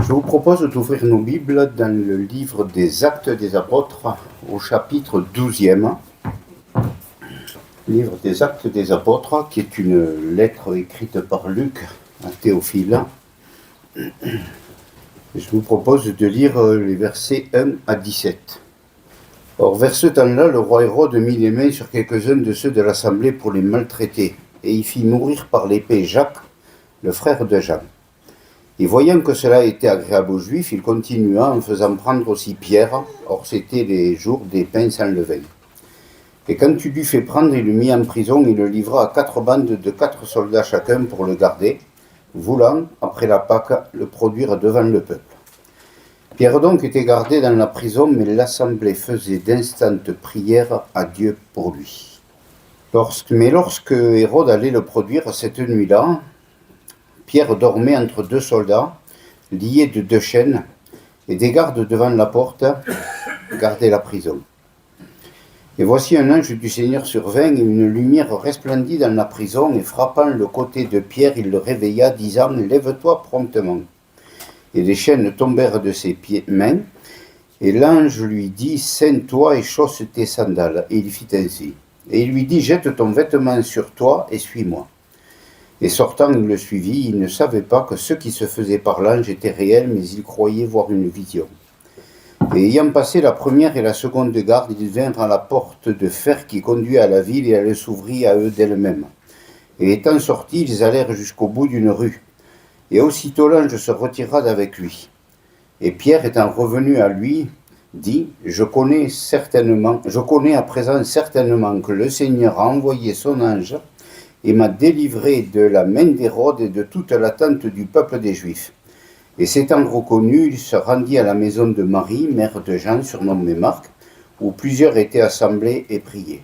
Je vous propose d'ouvrir nos Bibles dans le livre des Actes des Apôtres, au chapitre 12e. Livre des Actes des Apôtres, qui est une lettre écrite par Luc à Théophile. Je vous propose de lire les versets 1 à 17. Or, vers ce temps-là, le roi Hérode mit les mains sur quelques-uns de ceux de l'assemblée pour les maltraiter, et il fit mourir par l'épée Jacques, le frère de Jean. Et voyant que cela était agréable aux Juifs, il continua en faisant prendre aussi Pierre. Or c'était les jours des pains sans levain. Et quand il l'eut fait prendre, il le mit en prison et le livra à 4 bandes de 4 soldats chacun pour le garder, voulant, après la Pâque, le produire devant le peuple. Pierre donc était gardé dans la prison, mais l'assemblée faisait d'instantes prières à Dieu pour lui. Lorsque Hérode allait le produire cette nuit-là, Pierre dormait entre 2 soldats, liés de 2 chaînes, et des gardes devant la porte gardaient la prison. Et voici un ange du Seigneur survint, et une lumière resplendit dans la prison, et frappant le côté de Pierre, il le réveilla, disant « Lève-toi promptement ». Et les chaînes tombèrent de ses mains, et l'ange lui dit « Ceins-toi et chausse tes sandales ». Et il fit ainsi. Et il lui dit « Jette ton vêtement sur toi et suis-moi ». Et sortant, il le suivit. Il ne savait pas que ce qui se faisait par l'ange était réel, mais il croyait voir une vision. Et ayant passé la première et la seconde garde, ils vinrent à la porte de fer qui conduit à la ville, et elle s'ouvrit à eux d'elle-même. Et étant sortis, ils allèrent jusqu'au bout d'une rue. Et aussitôt l'ange se retira d'avec lui. Et Pierre, étant revenu à lui, dit « Je connais à présent certainement que le Seigneur a envoyé son ange et m'a délivré de la main d'Hérode et de toute l'attente du peuple des Juifs. Et s'étant reconnu, il se rendit à la maison de Marie, mère de Jean, surnommée Marc, où plusieurs étaient assemblés et priaient.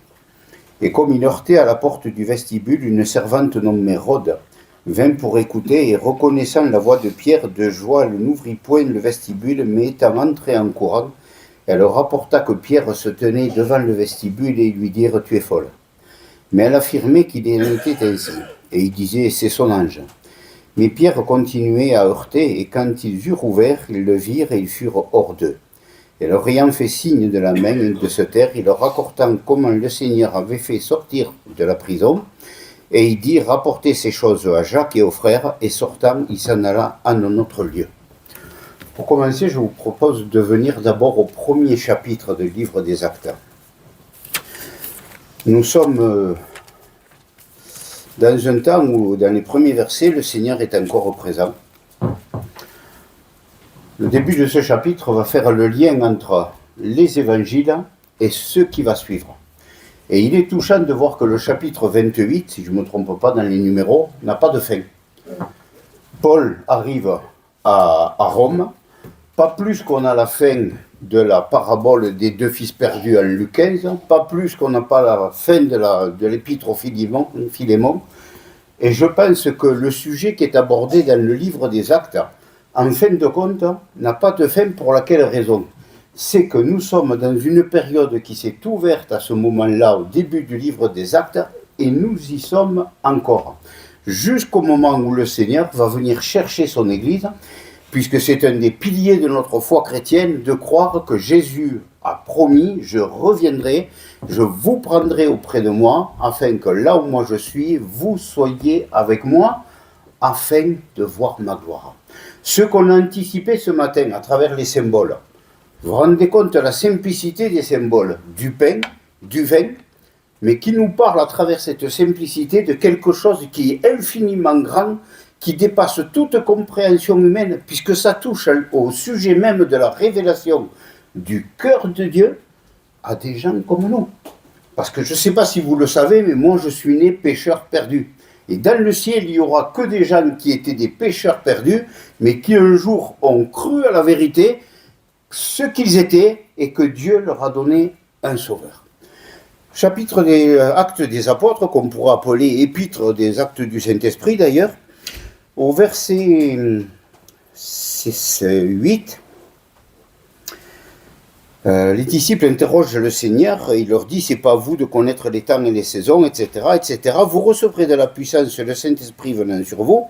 Et comme il heurtait à la porte du vestibule, une servante nommée Rhoda vint pour écouter, et reconnaissant la voix de Pierre, de joie, elle n'ouvrit point le vestibule, mais étant entrée en courant, elle rapporta que Pierre se tenait devant le vestibule, et lui dirent « Tu es folle ». Mais elle affirmait qu'il en était ainsi, et il disait « C'est son ange ». Mais Pierre continuait à heurter, et quand ils eurent ouvert, ils le virent, et ils furent hors d'eux. Et leur ayant fait signe de la main de se taire, il leur racontant comment le Seigneur avait fait sortir de la prison, et il dit « Rapportez ces choses à Jacques et aux frères », et sortant, il s'en alla en un autre lieu. Pour commencer, je vous propose de venir d'abord au premier chapitre du livre des Actes. Nous sommes dans un temps où, dans les premiers versets, le Seigneur est encore présent. Le début de ce chapitre va faire le lien entre les évangiles et ce qui va suivre. Et il est touchant de voir que le chapitre 28, si je ne me trompe pas dans les numéros, n'a pas de fin. Paul arrive à Rome, pas plus qu'on a la fin de la parabole des 2 fils perdus en Luc 15, pas plus qu'on n'a pas la fin de l'épître au Philémon. Et je pense que le sujet qui est abordé dans le livre des Actes, en fin de compte, n'a pas de fin. Pour laquelle raison? C'est que nous sommes dans une période qui s'est ouverte à ce moment-là, au début du livre des Actes, et nous y sommes encore. Jusqu'au moment où le Seigneur va venir chercher son Église, puisque c'est un des piliers de notre foi chrétienne, de croire que Jésus a promis « Je reviendrai, je vous prendrai auprès de moi, afin que là où moi je suis, vous soyez avec moi, afin de voir ma gloire. » Ce qu'on a anticipé ce matin à travers les symboles, vous vous rendez compte de la simplicité des symboles, du pain, du vin, mais qui nous parle à travers cette simplicité de quelque chose qui est infiniment grand, qui dépasse toute compréhension humaine, puisque ça touche au sujet même de la révélation du cœur de Dieu à des gens comme nous. Parce que je ne sais pas si vous le savez, mais moi je suis né pécheur perdu. Et dans le ciel, il n'y aura que des gens qui étaient des pécheurs perdus, mais qui un jour ont cru à la vérité, ce qu'ils étaient, et que Dieu leur a donné un sauveur. Chapitre des Actes des Apôtres, qu'on pourrait appeler épître des Actes du Saint-Esprit d'ailleurs, au verset 8, les disciples interrogent le Seigneur et il leur dit « C'est pas à vous de connaître les temps et les saisons, etc. etc. Vous recevrez de la puissance, le Saint-Esprit venant sur vous,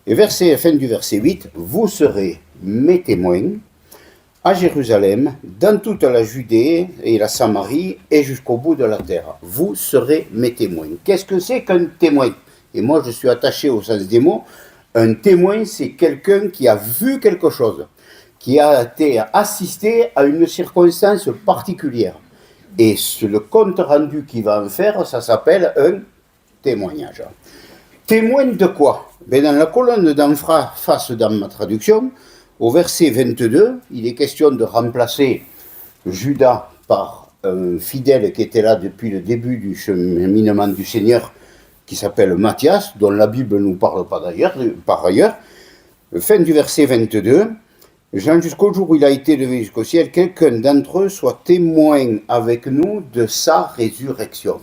Et fin du verset 8, vous serez mes témoins à Jérusalem, dans toute la Judée et la Samarie et jusqu'au bout de la terre. Vous serez mes témoins. Qu'est-ce que c'est qu'un témoin? Et moi, je suis attaché au sens des mots. Un témoin, c'est quelqu'un qui a vu quelque chose, qui a été assisté à une circonstance particulière. Et le compte rendu qu'il va en faire, ça s'appelle un témoignage. Témoin de quoi? Dans la colonne d'en face dans ma traduction, au verset 22, il est question de remplacer Judas par un fidèle qui était là depuis le début du cheminement du Seigneur, qui s'appelle Matthias, dont la Bible ne nous parle pas par ailleurs. Fin du verset 22, Jean, jusqu'au jour où il a été levé jusqu'au ciel, quelqu'un d'entre eux soit témoin avec nous de sa résurrection.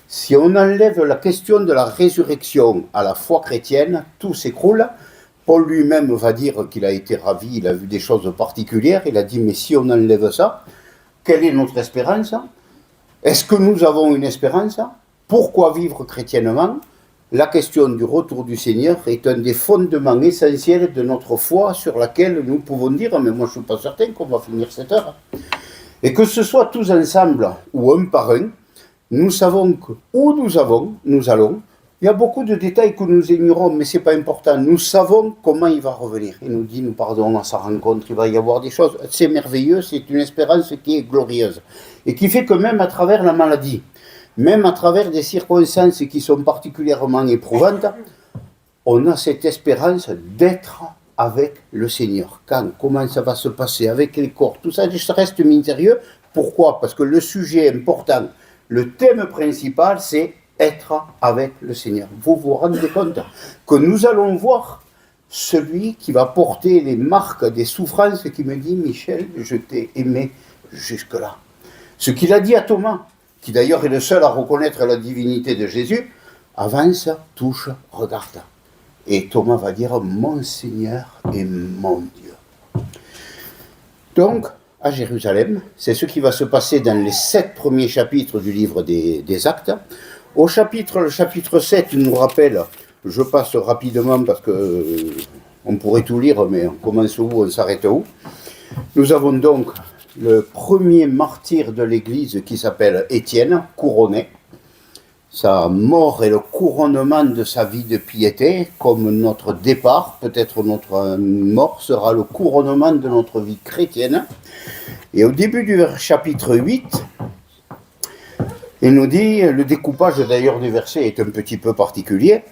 Si on enlève la question de la résurrection à la foi chrétienne, tout s'écroule. Paul lui-même va dire qu'il a été ravi, il a vu des choses particulières, il a dit, mais si on enlève ça, quelle est notre espérance? Est-ce que nous avons une espérance? Pourquoi vivre chrétiennement? La question du retour du Seigneur est un des fondements essentiels de notre foi sur laquelle nous pouvons dire, mais moi je ne suis pas certain qu'on va finir cette heure. Et que ce soit tous ensemble ou un par un, nous savons que où nous allons. Il y a beaucoup de détails que nous ignorons, mais ce n'est pas important. Nous savons comment il va revenir. Il nous dit, nous pardonnons à sa rencontre, il va y avoir des choses. C'est merveilleux, c'est une espérance qui est glorieuse. Et qui fait que même à travers la maladie, même à travers des circonstances qui sont particulièrement éprouvantes, on a cette espérance d'être avec le Seigneur. Quand, comment ça va se passer, avec les corps, tout ça reste mystérieux. Pourquoi? Parce que le sujet important, le thème principal, c'est être avec le Seigneur. Vous vous rendez compte que nous allons voir celui qui va porter les marques des souffrances qui me dit, Michel, je t'ai aimé jusque-là. Ce qu'il a dit à Thomas, qui d'ailleurs est le seul à reconnaître la divinité de Jésus, avance, touche, regarde. Et Thomas va dire, mon Seigneur et mon Dieu. Donc, à Jérusalem, c'est ce qui va se passer dans les 7 premiers chapitres du livre des Actes. Le chapitre 7 nous rappelle, je passe rapidement parce que on pourrait tout lire, mais on commence où, on s'arrête où. Nous avons donc le premier martyr de l'Église qui s'appelle Étienne, couronné. Sa mort et le couronnement de sa vie de piété, comme notre départ, peut-être notre mort, sera le couronnement de notre vie chrétienne. Et au début du chapitre 8, il nous dit, le découpage d'ailleurs du verset est un petit peu particulier.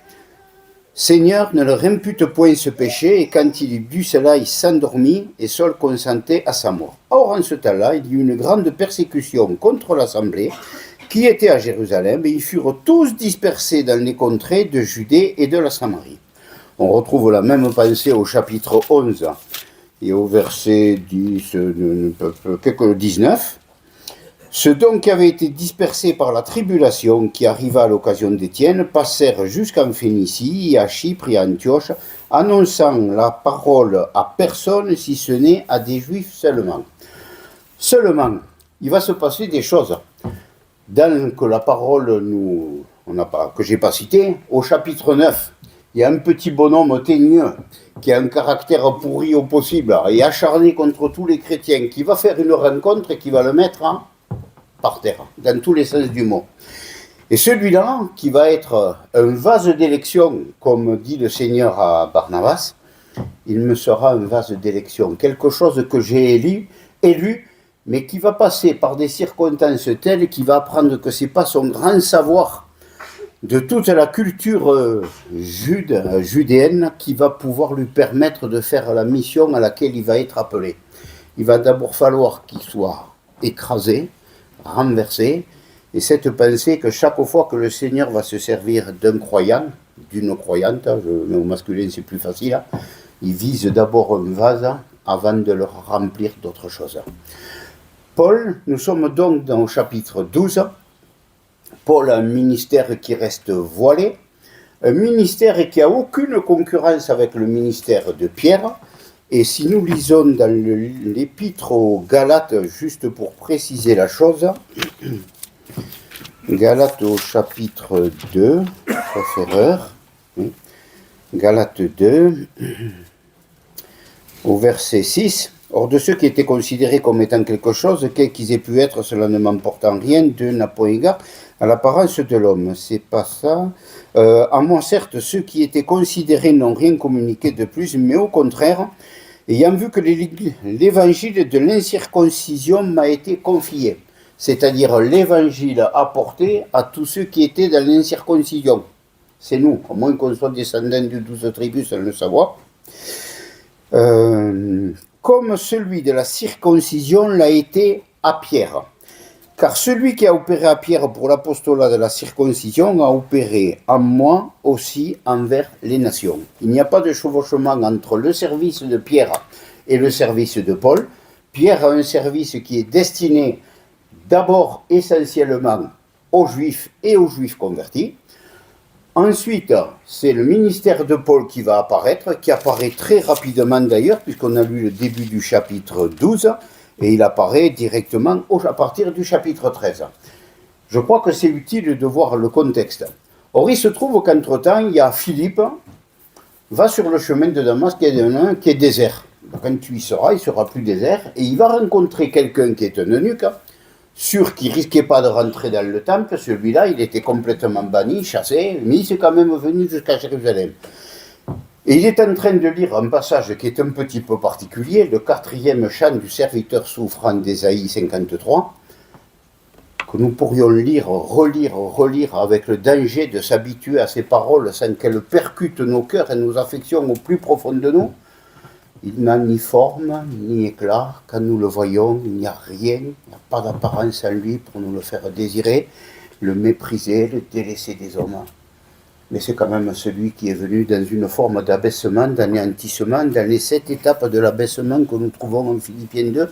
Seigneur, ne leur impute point ce péché, et quand il eut bu cela, il s'endormit, et Saul consentait à sa mort. Or, en ce temps-là, il y eut une grande persécution contre l'assemblée, qui était à Jérusalem, et ils furent tous dispersés dans les contrées de Judée et de la Samarie. On retrouve la même pensée au chapitre 11 et au verset 19. Ceux donc qui avaient été dispersés par la tribulation qui arriva à l'occasion d'Étienne passèrent jusqu'en Phénicie, à Chypre et à Antioche, annonçant la parole à personne si ce n'est à des Juifs seulement. Seulement, il va se passer des choses. Dans que la parole que j'ai pas citée, au chapitre 9, il y a un petit bonhomme teigneux qui a un caractère pourri au possible et acharné contre tous les chrétiens, qui va faire une rencontre et qui va le mettre par terre, dans tous les sens du mot. Et celui-là, qui va être un vase d'élection, comme dit le Seigneur à Barnabas, il me sera un vase d'élection, quelque chose que j'ai élu, mais qui va passer par des circonstances telles qu'il va apprendre que ce n'est pas son grand savoir de toute la culture judéenne qui va pouvoir lui permettre de faire la mission à laquelle il va être appelé. Il va d'abord falloir qu'il soit écrasé, renversé, et cette pensée que chaque fois que le Seigneur va se servir d'un croyant, d'une croyante, mais au masculin c'est plus facile, il vise d'abord un vase avant de le remplir d'autres choses. Paul, nous sommes donc dans le chapitre 12. Paul a un ministère qui reste voilé, un ministère qui n'a aucune concurrence avec le ministère de Pierre. Et si nous lisons dans l'épître aux Galates, juste pour préciser la chose, Galates au chapitre 2, sauf erreur, Galates 2, au verset 6. Or, de ceux qui étaient considérés comme étant quelque chose, quels qu'ils aient pu être, cela ne m'emporte en rien, Dieu n'a point égard à l'apparence de l'homme. C'est pas ça. À moi, certes, ceux qui étaient considérés n'ont rien communiqué de plus, mais au contraire, ayant vu que l'évangile de l'incirconcision m'a été confié, c'est-à-dire l'évangile apporté à tous ceux qui étaient dans l'incirconcision. C'est nous, à moins qu'on soit descendants de 12 tribus, sans le savoir. Comme celui de la circoncision l'a été à Pierre. Car celui qui a opéré à Pierre pour l'apostolat de la circoncision a opéré en moi aussi envers les nations. Il n'y a pas de chevauchement entre le service de Pierre et le service de Paul. Pierre a un service qui est destiné d'abord essentiellement aux Juifs et aux Juifs convertis. Ensuite, c'est le ministère de Paul qui va apparaître, qui apparaît très rapidement d'ailleurs, puisqu'on a lu le début du chapitre 12, et il apparaît directement à partir du chapitre 13. Je crois que c'est utile de voir le contexte. Or, il se trouve qu'entre-temps, il y a Philippe, va sur le chemin de Damas qui est désert. Quand tu y seras, il sera plus désert, et il va rencontrer quelqu'un qui est un eunuque, sûr qu'il ne risquait pas de rentrer dans le temple. Celui-là, il était complètement banni, chassé, mais il s'est quand même venu jusqu'à Jérusalem. Et il est en train de lire un passage qui est un petit peu particulier, le 4e chant du serviteur souffrant d'Ésaïe 53, que nous pourrions lire, relire avec le danger de s'habituer à ces paroles sans qu'elles percutent nos cœurs et nos affections au plus profond de nous. Il n'a ni forme, ni éclat. Quand nous le voyons, il n'y a rien, il n'y a pas d'apparence en lui pour nous le faire désirer, le mépriser, le délaisser des hommes. Mais c'est quand même celui qui est venu dans une forme d'abaissement, d'anéantissement, dans les 7 étapes de l'abaissement que nous trouvons en Philippiens 2.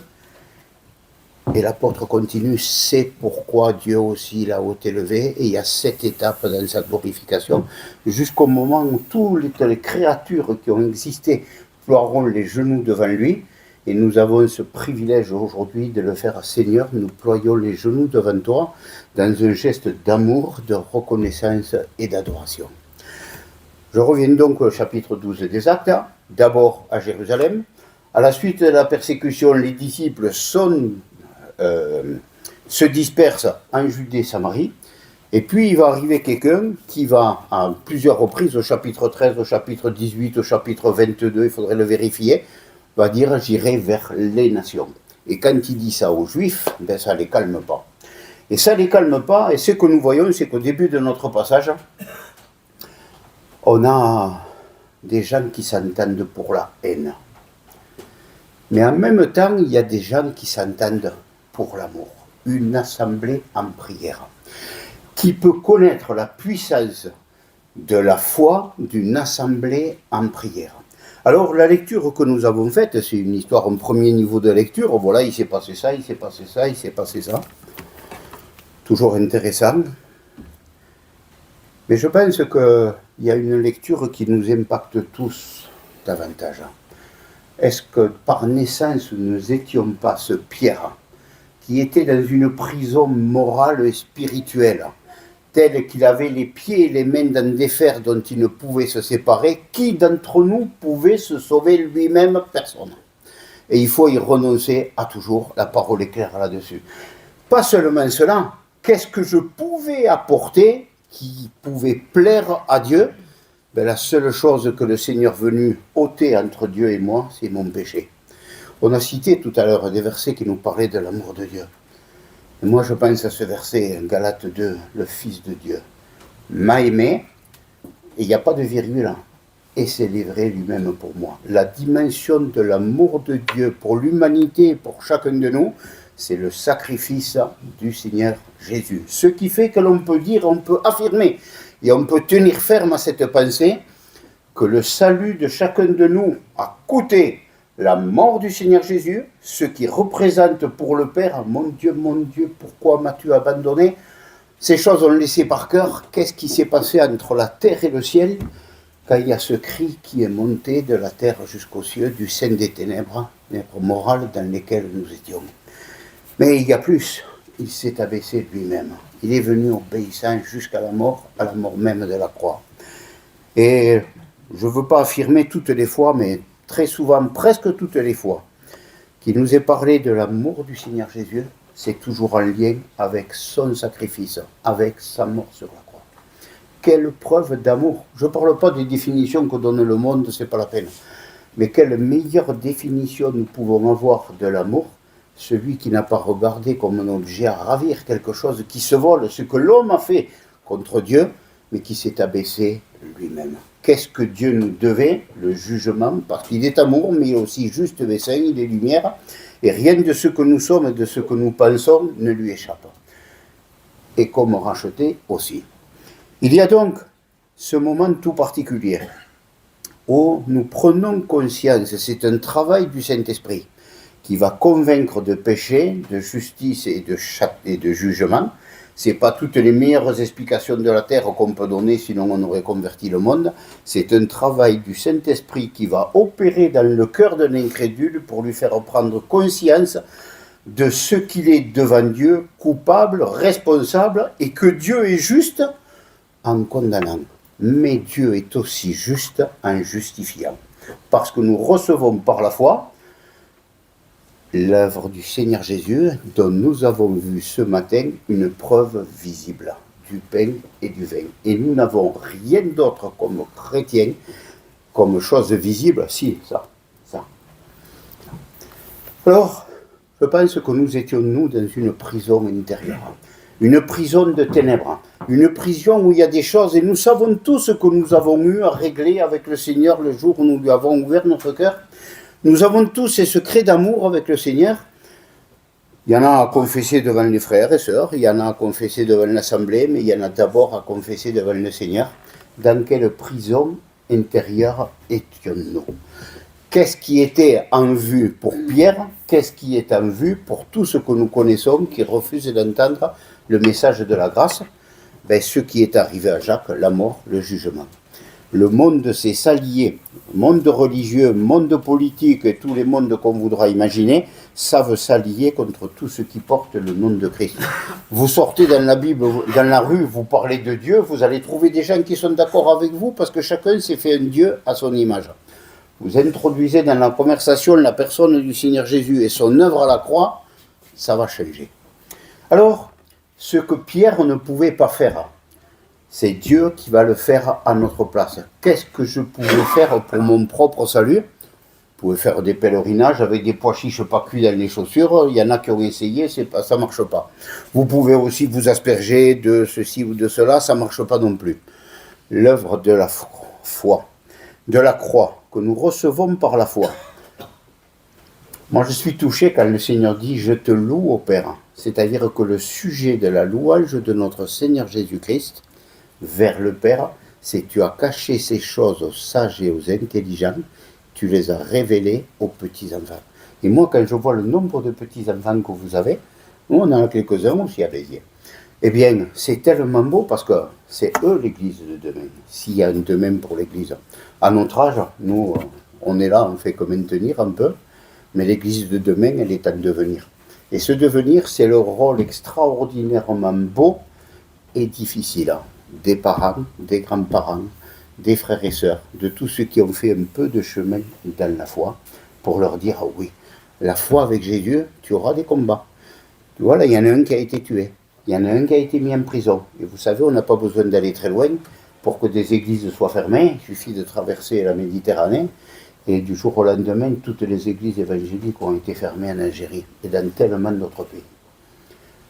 Et l'apôtre continue, c'est pourquoi Dieu aussi l'a haut élevé, et il y a 7 étapes dans sa glorification, jusqu'au moment où toutes les créatures qui ont existé ploieront les genoux devant lui, et nous avons ce privilège aujourd'hui de le faire. Seigneur, nous ployons les genoux devant toi dans un geste d'amour, de reconnaissance et d'adoration. Je reviens donc au chapitre 12 des Actes, d'abord à Jérusalem. À la suite de la persécution, les disciples se dispersent en Judée, Samarie, et puis il va arriver quelqu'un qui va à plusieurs reprises, au chapitre 13, au chapitre 18, au chapitre 22, il faudrait le vérifier, va dire « j'irai vers les nations ». Et quand il dit ça aux Juifs, ben ça ne les calme pas. Et ça ne les calme pas, et ce que nous voyons, c'est qu'au début de notre passage, on a des gens qui s'entendent pour la haine. Mais en même temps, il y a des gens qui s'entendent pour l'amour. Une assemblée en prière. Qui peut connaître la puissance de la foi d'une assemblée en prière. Alors, la lecture que nous avons faite, c'est une histoire, un premier niveau de lecture. Voilà, il s'est passé ça, il s'est passé ça, il s'est passé ça. Toujours intéressant. Mais je pense qu'il y a une lecture qui nous impacte tous davantage. Est-ce que par naissance, nous n'étions pas ce Pierre qui était dans une prison morale et spirituelle, tel qu'il avait les pieds et les mains dans des fers dont il ne pouvait se séparer? Qui d'entre nous pouvait se sauver lui-même? Personne. Et il faut y renoncer à toujours, la parole est claire là-dessus. Pas seulement cela, qu'est-ce que je pouvais apporter qui pouvait plaire à Dieu? Ben, la seule chose que le Seigneur venu ôter entre Dieu et moi, c'est mon péché. On a cité tout à l'heure des versets qui nous parlaient de l'amour de Dieu. Et moi, je pense à ce verset, Galates 2, le Fils de Dieu m'a aimé, et il n'y a pas de virgule, et s'est livré lui-même pour moi. La dimension de l'amour de Dieu pour l'humanité, pour chacun de nous, c'est le sacrifice du Seigneur Jésus. Ce qui fait que l'on peut dire, on peut affirmer, et on peut tenir ferme à cette pensée, que le salut de chacun de nous a coûté la mort du Seigneur Jésus, ce qui représente pour le Père, mon Dieu, pourquoi m'as-tu abandonné? Ces choses ont laissé par cœur. Qu'est-ce qui s'est passé entre la terre et le ciel quand il y a ce cri qui est monté de la terre jusqu'aux cieux, du sein des ténèbres morales dans lesquelles nous étions? Mais il y a plus, il s'est abaissé lui-même. Il est venu obéissant jusqu'à la mort même de la croix. Et je ne veux pas affirmer toutes les fois, mais très souvent, presque toutes les fois, qu'il nous est parlé de l'amour du Seigneur Jésus, c'est toujours en lien avec son sacrifice, avec sa mort sur la croix. Quelle preuve d'amour! Je ne parle pas des définitions que donne le monde, c'est pas la peine. Mais quelle meilleure définition nous pouvons avoir de l'amour, celui qui n'a pas regardé comme un objet à ravir, quelque chose qui se vole, ce que l'homme a fait contre Dieu, mais qui s'est abaissé lui-même. Qu'est-ce que Dieu nous devait? Le jugement, parce qu'il est amour, mais il est aussi juste et saint, il est lumière, et rien de ce que nous sommes et de ce que nous pensons ne lui échappe. Et comme racheté aussi. Il y a donc ce moment tout particulier où nous prenons conscience, c'est un travail du Saint-Esprit qui va convaincre de péché, de justice et de jugement. Ce n'est pas toutes les meilleures explications de la terre qu'on peut donner, sinon on aurait converti le monde. C'est un travail du Saint-Esprit qui va opérer dans le cœur d'un incrédule pour lui faire prendre conscience de ce qu'il est devant Dieu, coupable, responsable, et que Dieu est juste en condamnant. Mais Dieu est aussi juste en justifiant. Parce que nous recevons par la foi l'œuvre du Seigneur Jésus, dont nous avons vu ce matin une preuve visible, du pain et du vin. Et nous n'avons rien d'autre comme chrétiens, comme chose visible, si, ça. Alors, je pense que nous étions, nous, dans une prison intérieure, une prison de ténèbres, une prison où il y a des choses, et nous savons tous ce que nous avons eu à régler avec le Seigneur le jour où nous lui avons ouvert notre cœur. Nous avons tous ces secrets d'amour avec le Seigneur. Il y en a à confesser devant les frères et sœurs, il y en a à confesser devant l'Assemblée, mais il y en a d'abord à confesser devant le Seigneur. Dans quelle prison intérieure étions-nous? Qu'est-ce qui était en vue pour Pierre? Qu'est-ce qui est en vue pour tous ceux que nous connaissons qui refusent d'entendre le message de la grâce? Ce qui est arrivé à Jacques, la mort, le jugement. Le monde s'est s'allier, monde religieux, monde politique et tous les mondes qu'on voudra imaginer, savent s'allier contre tout ce qui porte le nom de Christ. Vous sortez dans la Bible, dans la rue, vous parlez de Dieu, vous allez trouver des gens qui sont d'accord avec vous parce que chacun s'est fait un Dieu à son image. Vous introduisez dans la conversation la personne du Seigneur Jésus et son œuvre à la croix, ça va changer. Alors, ce que Pierre ne pouvait pas faire, c'est Dieu qui va le faire à notre place. Qu'est-ce que je pouvais faire pour mon propre salut? Je pouvais faire des pèlerinages avec des pois chiches pas cuits dans les chaussures. Il y en a qui ont essayé, ça ne marche pas. Vous pouvez aussi vous asperger de ceci ou de cela, ça ne marche pas non plus. L'œuvre de la foi, de la croix, que nous recevons par la foi. Moi, je suis touché quand le Seigneur dit « Je te loue au Père ». C'est-à-dire que le sujet de la louange de notre Seigneur Jésus-Christ vers le Père, c'est tu as caché ces choses aux sages et aux intelligents, tu les as révélées aux petits-enfants. Et moi, quand je vois le nombre de petits-enfants que vous avez, nous on en a quelques-uns aussi à Béziers, eh bien, c'est tellement beau parce que c'est eux l'Église de demain, s'il y a un demain pour l'Église. À notre âge, nous, on est là, on fait que maintenir un peu, mais l'Église de demain, elle est en devenir. Et ce devenir, c'est le rôle extraordinairement beau et difficile des parents, des grands-parents, des frères et sœurs, de tous ceux qui ont fait un peu de chemin dans la foi, pour leur dire, oui, la foi avec Jésus, tu auras des combats. Tu vois, là, il y en a un qui a été tué, il y en a un qui a été mis en prison. Et vous savez, on n'a pas besoin d'aller très loin pour que des églises soient fermées, il suffit de traverser la Méditerranée, et du jour au lendemain, toutes les églises évangéliques ont été fermées en Algérie, et dans tellement d'autres pays.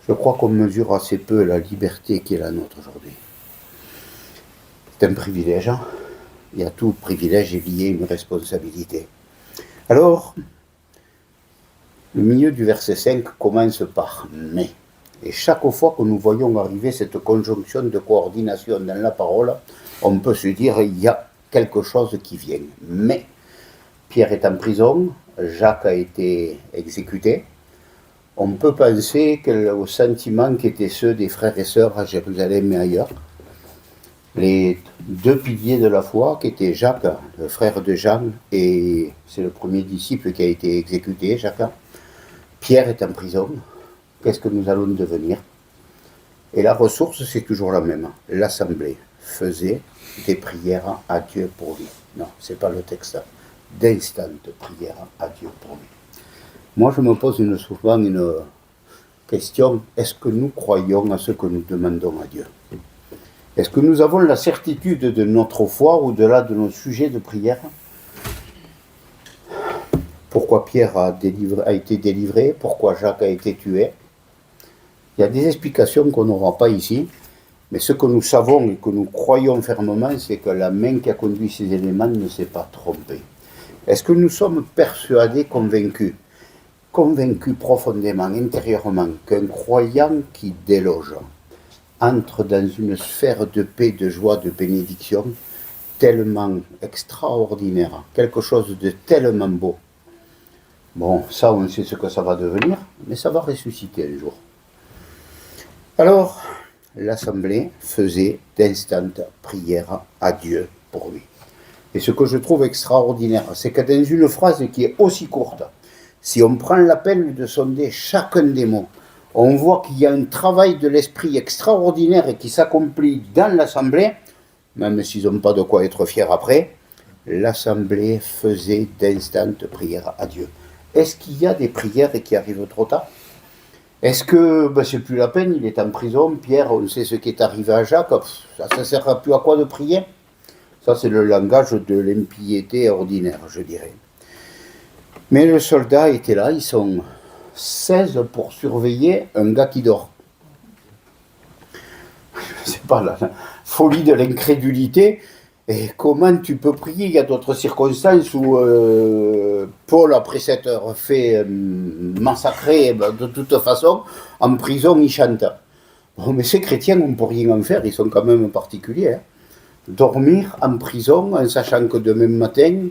Je crois qu'on mesure assez peu la liberté qui est la nôtre aujourd'hui. C'est un privilège, hein. Et à tout privilège est lié une responsabilité. Alors, le milieu du verset 5 commence par « mais ». Et chaque fois que nous voyons arriver cette conjonction de coordination dans la parole, on peut se dire il y a quelque chose qui vient. Mais Pierre est en prison, Jacques a été exécuté. On peut penser aux sentiments qui étaient ceux des frères et sœurs à Jérusalem et ailleurs. Les deux piliers de la foi, qui étaient Jacques, le frère de Jean, et c'est le premier disciple qui a été exécuté, Jacques. Pierre est en prison. Qu'est-ce que nous allons devenir? Et la ressource, c'est toujours la même, l'Assemblée. faisait des prières à Dieu pour lui. Non, c'est pas le texte. D'instantes prières à Dieu pour lui. Moi, je me pose souvent une question, est-ce que nous croyons à ce que nous demandons à Dieu? Est-ce que nous avons la certitude de notre foi au-delà de nos sujets de prière? Pourquoi Pierre a été délivré? Pourquoi Jacques a été tué? Il y a des explications qu'on n'aura pas ici, mais ce que nous savons et que nous croyons fermement, c'est que la main qui a conduit ces éléments ne s'est pas trompée. Est-ce que nous sommes persuadés, convaincus profondément, intérieurement, qu'un croyant qui déloge entre dans une sphère de paix, de joie, de bénédiction, tellement extraordinaire, quelque chose de tellement beau? Bon, ça, on sait ce que ça va devenir, mais ça va ressusciter un jour. Alors, l'Assemblée faisait d'instantes prières à Dieu pour lui. Et ce que je trouve extraordinaire, c'est que dans une phrase qui est aussi courte, si on prend la peine de sonder chacun des mots, on voit qu'il y a un travail de l'esprit extraordinaire et qui s'accomplit dans l'Assemblée, même s'ils n'ont pas de quoi être fiers après. L'Assemblée faisait d'instantes prières à Dieu. Est-ce qu'il y a des prières qui arrivent trop tard? Est-ce que c'est plus la peine, il est en prison, Pierre, on sait ce qui est arrivé à Jacques, ça ne sert plus à quoi de prier? Ça, c'est le langage de l'impiété ordinaire, je dirais. Mais le soldat était là, ils sont 16 pour surveiller un gars qui dort. C'est pas la folie de l'incrédulité. Et comment tu peux prier? Il y a d'autres circonstances où Paul, après s'être fait massacrer, de toute façon, en prison, il chante. Bon, mais ces chrétiens, on ne peut rien en faire, ils sont quand même particuliers. Hein. Dormir en prison en sachant que demain matin,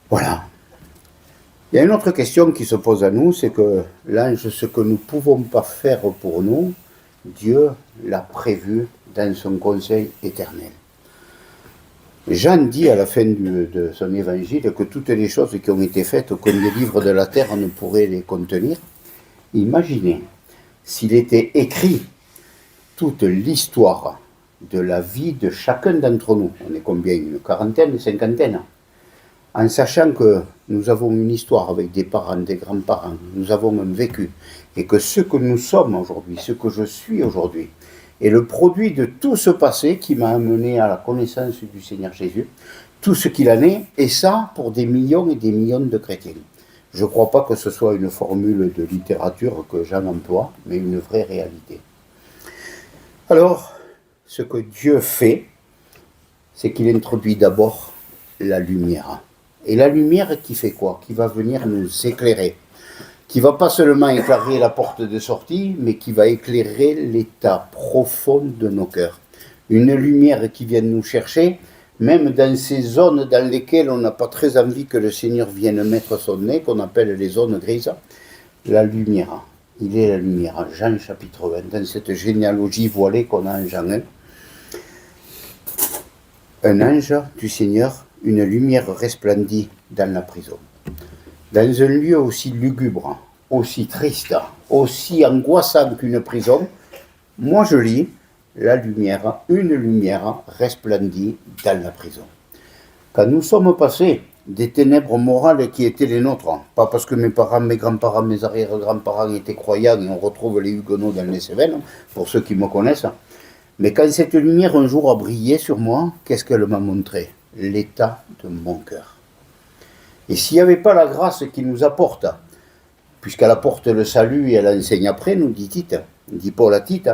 voilà. Il y a une autre question qui se pose à nous, c'est que l'ange, ce que nous ne pouvons pas faire pour nous, Dieu l'a prévu dans son conseil éternel. Jean dit à la fin de son évangile que toutes les choses qui ont été faites, comme les livres de la terre ne pourraient les contenir. Imaginez s'il était écrit toute l'histoire de la vie de chacun d'entre nous. On est combien? Une quarantaine, une cinquantaine? En sachant que nous avons une histoire avec des parents, des grands-parents, nous avons un vécu, et que ce que nous sommes aujourd'hui, ce que je suis aujourd'hui, est le produit de tout ce passé qui m'a amené à la connaissance du Seigneur Jésus, tout ce qu'il en est, et ça pour des millions et des millions de chrétiens. Je ne crois pas que ce soit une formule de littérature que Jean emploie, mais une vraie réalité. Alors, ce que Dieu fait, c'est qu'il introduit d'abord la lumière. Et la lumière qui fait quoi? Qui va venir nous éclairer. Qui ne va pas seulement éclairer la porte de sortie, mais qui va éclairer l'état profond de nos cœurs. Une lumière qui vient nous chercher, même dans ces zones dans lesquelles on n'a pas très envie que le Seigneur vienne mettre son nez, qu'on appelle les zones grises. La lumière, il est la lumière. Jean chapitre 20, dans cette généalogie voilée qu'on a en Jean 1. Un ange du Seigneur, une lumière resplendit dans la prison. Dans un lieu aussi lugubre, aussi triste, aussi angoissant qu'une prison, moi je lis, une lumière resplendit dans la prison. Quand nous sommes passés des ténèbres morales qui étaient les nôtres, pas parce que mes parents, mes grands-parents, mes arrière-grands-parents étaient croyants et on retrouve les Huguenots dans les Cévennes, pour ceux qui me connaissent, mais quand cette lumière un jour a brillé sur moi, qu'est-ce qu'elle m'a montré? L'état de mon cœur. Et s'il n'y avait pas la grâce qui nous apporte, puisqu'elle apporte le salut et elle enseigne après, nous dit Paul à Tite,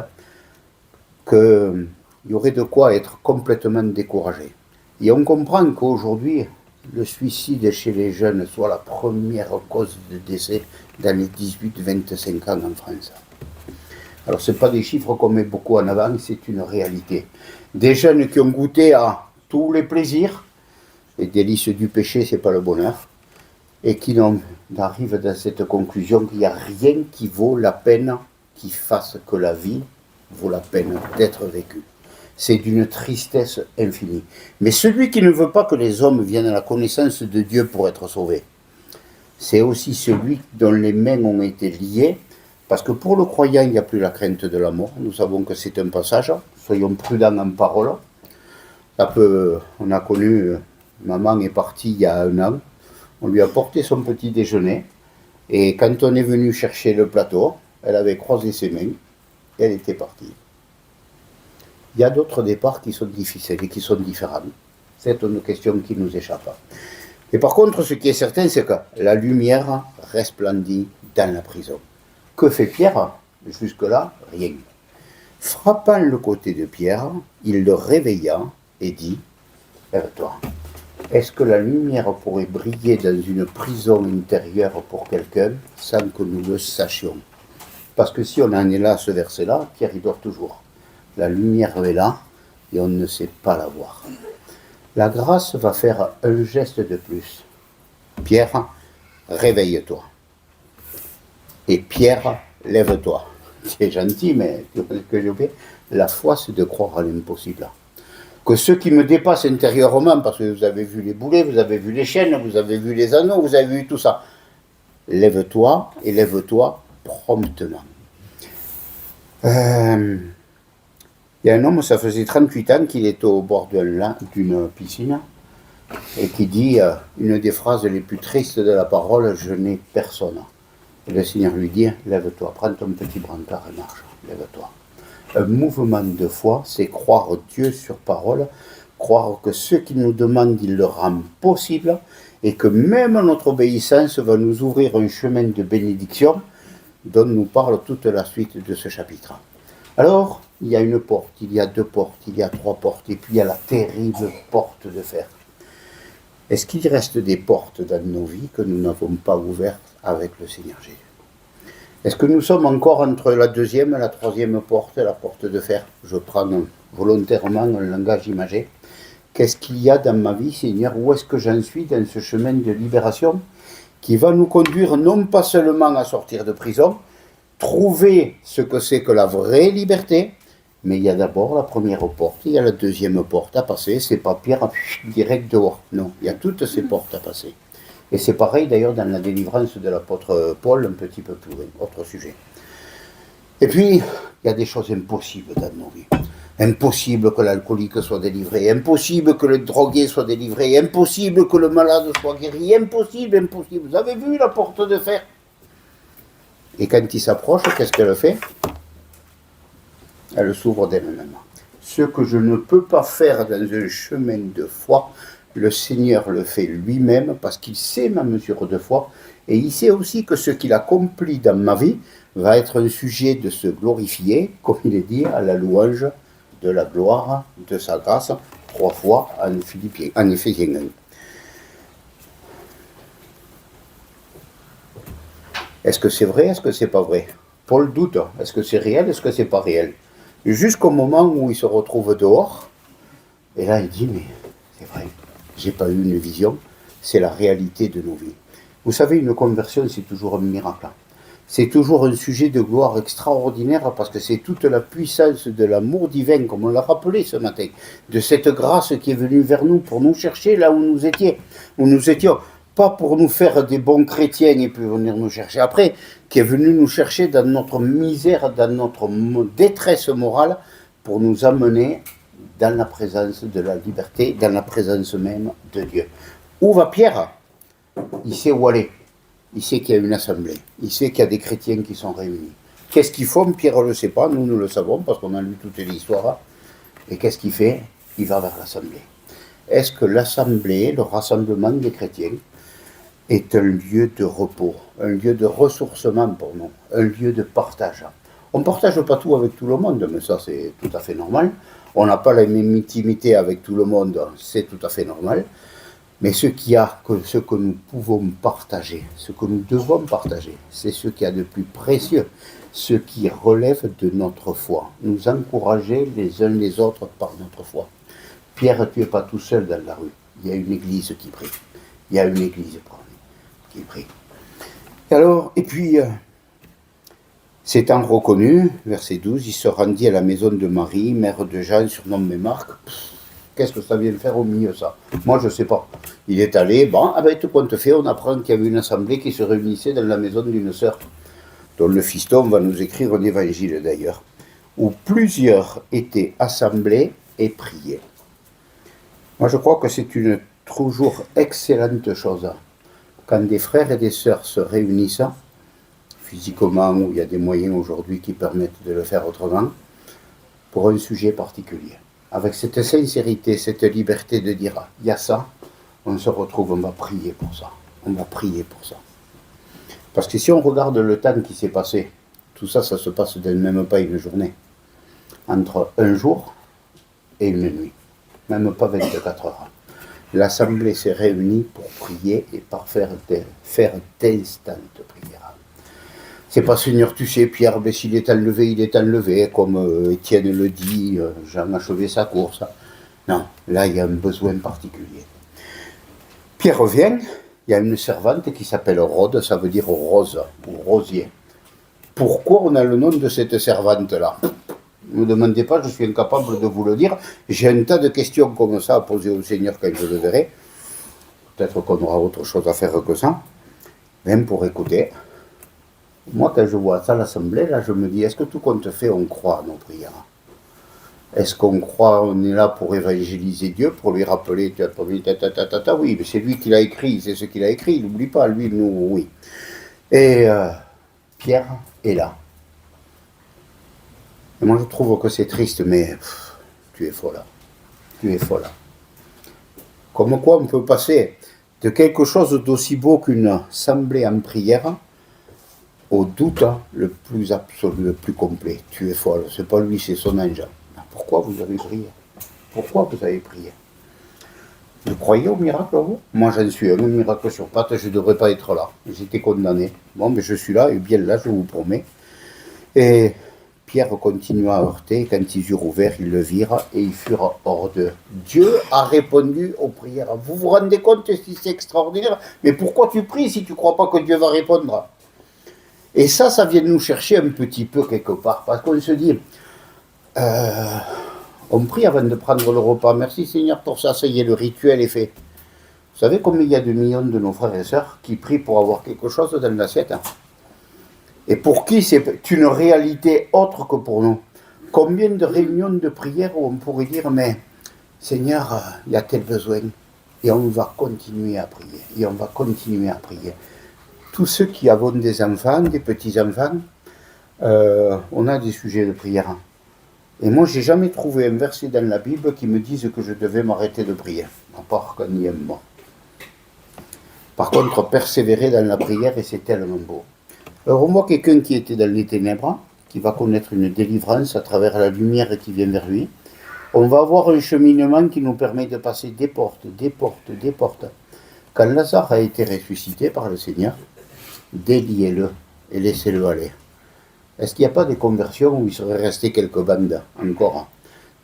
qu'il y aurait de quoi être complètement découragé. Et on comprend qu'aujourd'hui, le suicide chez les jeunes soit la première cause de décès dans les 18-25 ans en France. Alors ce n'est pas des chiffres qu'on met beaucoup en avant, c'est une réalité. Des jeunes qui ont goûté à tous les plaisirs, les délices du péché, ce n'est pas le bonheur, et qui n'arrivent dans cette conclusion qu'il n'y a rien qui vaut la peine, qui fasse que la vie vaut la peine d'être vécue. C'est d'une tristesse infinie. Mais celui qui ne veut pas que les hommes viennent à la connaissance de Dieu pour être sauvés, c'est aussi celui dont les mains ont été liées, parce que pour le croyant, il n'y a plus la crainte de la mort. Nous savons que c'est un passage, soyons prudents en parole. On a connu, maman est partie il y a 1 an, on lui a porté son petit déjeuner, et quand on est venu chercher le plateau, elle avait croisé ses mains, et elle était partie. Il y a d'autres départs qui sont difficiles et qui sont différents. C'est une question qui nous échappe. Et par contre, ce qui est certain, c'est que la lumière resplendit dans la prison. Que fait Pierre? Jusque-là, rien. Frappant le côté de Pierre, il le réveilla et dit « Lève-toi. Est-ce que la lumière pourrait briller dans une prison intérieure pour quelqu'un sans que nous le sachions ?» Parce que si on en est là à ce verset-là, Pierre il dort toujours. La lumière est là et on ne sait pas la voir. La grâce va faire un geste de plus. Pierre, réveille-toi. Et Pierre, lève-toi. C'est gentil, mais que j'ai oublié. La foi, c'est de croire à l'impossible. Que ce qui me dépasse intérieurement, parce que vous avez vu les boulets, vous avez vu les chaînes, vous avez vu les anneaux, vous avez vu tout ça. Lève-toi et lève-toi promptement. Il y a un homme, ça faisait 38 ans qu'il est au bord d'une piscine et qui dit une des phrases les plus tristes de la parole, je n'ai personne. Et le Seigneur lui dit, lève-toi, prends ton petit brancard et marche, lève-toi. Un mouvement de foi, c'est croire Dieu sur parole, croire que ce qu'il nous demande, il le rend possible, et que même notre obéissance va nous ouvrir un chemin de bénédiction dont nous parle toute la suite de ce chapitre. Alors, il y a une porte, il y a 2 portes, il y a 3 portes, et puis il y a la terrible porte de fer. Est-ce qu'il reste des portes dans nos vies que nous n'avons pas ouvertes avec le Seigneur Jésus? Est-ce que nous sommes encore entre la 2e et la 3e porte, la porte de fer? Je prends volontairement un langage imagé. Qu'est-ce qu'il y a dans ma vie, Seigneur? Où est-ce que j'en suis dans ce chemin de libération qui va nous conduire non pas seulement à sortir de prison, trouver ce que c'est que la vraie liberté, mais il y a d'abord la première porte, il y a la 2e porte à passer, c'est pas Pierre direct dehors. Non, il y a toutes ces portes à passer. Et c'est pareil d'ailleurs dans la délivrance de l'apôtre Paul, un petit peu plus loin, autre sujet. Et puis, il y a des choses impossibles dans nos vies. Impossible que l'alcoolique soit délivré, impossible que le drogué soit délivré, impossible que le malade soit guéri, impossible. Vous avez vu la porte de fer? Et quand il s'approche, qu'est-ce qu'elle fait? Elle s'ouvre d'elle-même. Ce que je ne peux pas faire dans un chemin de foi, le Seigneur le fait lui-même parce qu'il sait ma mesure de foi et il sait aussi que ce qu'il accomplit dans ma vie va être un sujet de se glorifier, comme il est dit, à la louange de la gloire de sa grâce, 3 fois en Éphésiens 1. Est-ce que c'est vrai? Est-ce que c'est pas vrai? Paul doute. Est-ce que c'est réel? Est-ce que c'est pas réel? Jusqu'au moment où il se retrouve dehors, et là il dit, mais c'est vrai, j'ai pas eu une vision, c'est la réalité de nos vies. Vous savez, une conversion, c'est toujours un miracle. C'est toujours un sujet de gloire extraordinaire parce que c'est toute la puissance de l'amour divin, comme on l'a rappelé ce matin, de cette grâce qui est venue vers nous pour nous chercher là où nous étions, pas pour nous faire des bons chrétiens et puis venir nous chercher après, qui est venu nous chercher dans notre misère, dans notre détresse morale, pour nous amener dans la présence de la liberté, dans la présence même de Dieu. Où va Pierre? Il sait où aller. Il sait qu'il y a une assemblée. Il sait qu'il y a des chrétiens qui sont réunis. Qu'est-ce qu'ils font? Pierre ne le sait pas, nous le savons parce qu'on a lu toute l'histoire. Et qu'est-ce qu'il fait? Il va vers l'assemblée. Est-ce que l'assemblée, le rassemblement des chrétiens, est un lieu de repos, un lieu de ressourcement pour nous, un lieu de partage? On ne partage pas tout avec tout le monde, mais ça c'est tout à fait normal. On n'a pas la même intimité avec tout le monde, c'est tout à fait normal. Mais ce que nous pouvons partager, ce que nous devons partager, c'est ce qu'il y a de plus précieux, ce qui relève de notre foi. Nous encourager les uns les autres par notre foi. Pierre, tu n'es pas tout seul dans la rue. Il y a une église qui prie. Il y a une église qui prie. Et puis, s'étant reconnu, verset 12, il se rendit à la maison de Marie, mère de Jean, surnommé Marc. Qu'est-ce que ça vient faire au milieu, ça? Moi, je ne sais pas. Il est allé, tout compte fait, on apprend qu'il y avait une assemblée qui se réunissait dans la maison d'une sœur, dont le fiston va nous écrire un évangile d'ailleurs. où plusieurs étaient assemblés et priaient. Moi, je crois que c'est une toujours excellente chose. Quand des frères et des sœurs se réunissent, physiquement, où il y a des moyens aujourd'hui qui permettent de le faire autrement, pour un sujet particulier. Avec cette sincérité, cette liberté de dire, il y a ça, on se retrouve, on va prier pour ça. On va prier pour ça. Parce que si on regarde le temps qui s'est passé, tout ça, ça se passe de même pas une journée. Entre un jour et une nuit. Même pas 24 heures. L'Assemblée s'est réunie pour prier et pour faire d'instantes prières. C'est pas Seigneur, tu sais, Pierre, ben, s'il est enlevé, comme Étienne le dit, Jean a achevé sa course. Non, là, il y a un besoin particulier. Pierre revient, il y a une servante qui s'appelle Rhodes, ça veut dire rose, ou rosier. Pourquoi on a le nom de cette servante-là ? Ne me demandez pas, je suis incapable de vous le dire. J'ai un tas de questions comme ça à poser au Seigneur quand je le verrai. Peut-être qu'on aura autre chose à faire que ça. Même pour écouter. Moi, quand je vois ça à l'Assemblée, là, je me dis, est-ce que tout compte fait, on croit à nos prières ? Est-ce qu'on croit, on est là pour évangéliser Dieu, pour lui rappeler, oui, mais c'est lui qui l'a écrit, c'est ce qu'il a écrit, il n'oublie pas, lui, nous, oui. Et Pierre est là. Et moi, je trouve que c'est triste, mais tu es folle. Tu es folle. Comme quoi, on peut passer de quelque chose d'aussi beau qu'une assemblée en prière au doute le plus absolu, le plus complet. Tu es folle. C'est pas lui, c'est son ange. Pourquoi vous avez prié ? Pourquoi vous avez prié ? Vous croyez au miracle, vous ? Moi, j'en suis un miracle sur pattes, je ne devrais pas être là. J'étais condamné. Bon, mais je suis là, et bien là, je vous promets. Et Pierre continua à heurter, quand ils eurent ouvert, ils le virent, et ils furent hors d'eux. Dieu a répondu aux prières. Vous vous rendez compte si c'est extraordinaire ? Mais pourquoi tu pries si tu ne crois pas que Dieu va répondre ? Et ça vient nous chercher un petit peu quelque part, parce qu'on se dit, on prie avant de prendre le repas. Merci Seigneur pour ça, ça y est, le rituel est fait. Vous savez combien il y a de millions de nos frères et sœurs qui prient pour avoir quelque chose dans l'assiette ? Et pour qui c'est une réalité autre que pour nous ? Combien de réunions de prière où on pourrait dire, mais Seigneur, il y a tel besoin, et on va continuer à prier, et on va continuer à prier. Tous ceux qui avons des enfants, des petits-enfants, on a des sujets de prière. Et moi, j'ai jamais trouvé un verset dans la Bible qui me dise que je devais m'arrêter de prier, à part quand il y a un mot. Par contre, persévérer dans la prière, et c'est tellement beau. Alors on voit quelqu'un qui était dans les ténèbres, qui va connaître une délivrance à travers la lumière qui vient vers lui. On va avoir un cheminement qui nous permet de passer des portes, des portes, des portes. Quand Lazare a été ressuscité par le Seigneur, déliez-le et laissez-le aller. Est-ce qu'il n'y a pas des conversions où il serait resté quelques bandes encore ?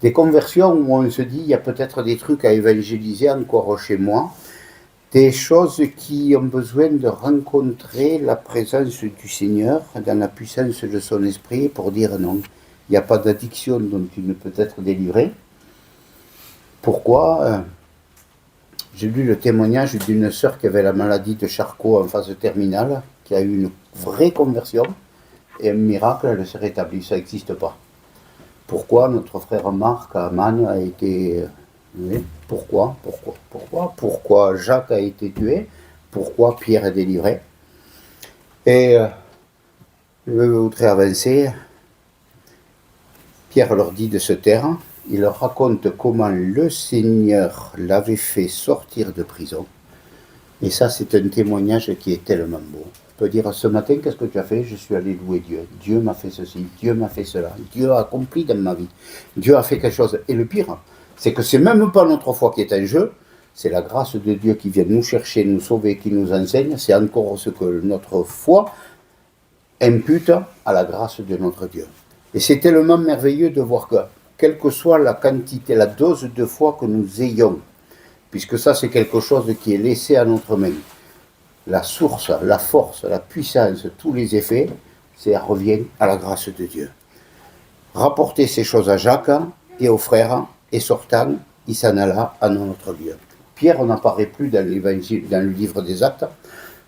Des conversions où on se dit, il y a peut-être des trucs à évangéliser encore chez moi, des choses qui ont besoin de rencontrer la présence du Seigneur dans la puissance de son esprit pour dire non. Il n'y a pas d'addiction dont il ne peut être délivré. Pourquoi ? J'ai lu le témoignage d'une sœur qui avait la maladie de Charcot en phase terminale, qui a eu une vraie conversion, et un miracle, elle s'est rétablie, ça n'existe pas. Pourquoi notre frère Marc Aman a été... Pourquoi Jacques a été tué? Pourquoi Pierre est délivré? Et je voudrais avancer. Pierre leur dit de se taire. Il leur raconte comment le Seigneur l'avait fait sortir de prison. Et ça, c'est un témoignage qui est tellement beau. Je peux dire, ce matin, qu'est-ce que tu as fait? Je suis allé louer Dieu. Dieu m'a fait ceci, Dieu m'a fait cela. Dieu a accompli dans ma vie. Dieu a fait quelque chose. Et le pire, c'est que c'est même pas notre foi qui est en jeu, c'est la grâce de Dieu qui vient nous chercher, nous sauver, qui nous enseigne. C'est encore ce que notre foi impute à la grâce de notre Dieu. Et c'est tellement merveilleux de voir que, quelle que soit la quantité, la dose de foi que nous ayons, puisque ça c'est quelque chose qui est laissé à notre main, la source, la force, la puissance, tous les effets, ça revient à la grâce de Dieu. Rapporter ces choses à Jacques et aux frères, et sortant, il s'en alla à notre Dieu. Pierre n'apparaît plus dans l'évangile, dans le livre des Actes,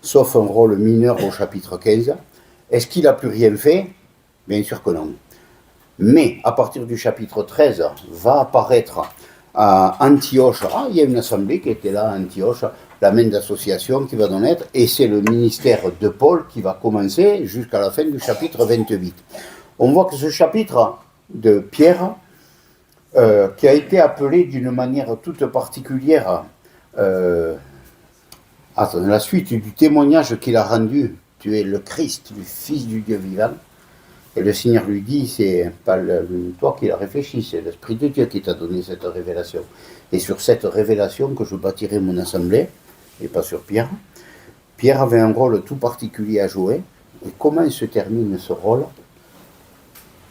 sauf un rôle mineur au chapitre 15. Est-ce qu'il n'a plus rien fait? Bien sûr que non. Mais à partir du chapitre 13, va apparaître à Antioche, il y a une assemblée qui était là à Antioche, la main d'association qui va naître, et c'est le ministère de Paul qui va commencer jusqu'à la fin du chapitre 28. On voit que ce chapitre de Pierre, qui a été appelé d'une manière toute particulière à la suite du témoignage qu'il a rendu, tu es le Christ, le Fils du Dieu vivant. Et le Seigneur lui dit, c'est pas toi qui l'as réfléchi, c'est l'Esprit de Dieu qui t'a donné cette révélation. Et sur cette révélation que je bâtirai mon assemblée, et pas sur Pierre. Pierre avait un rôle tout particulier à jouer. Et comment il se termine ce rôle?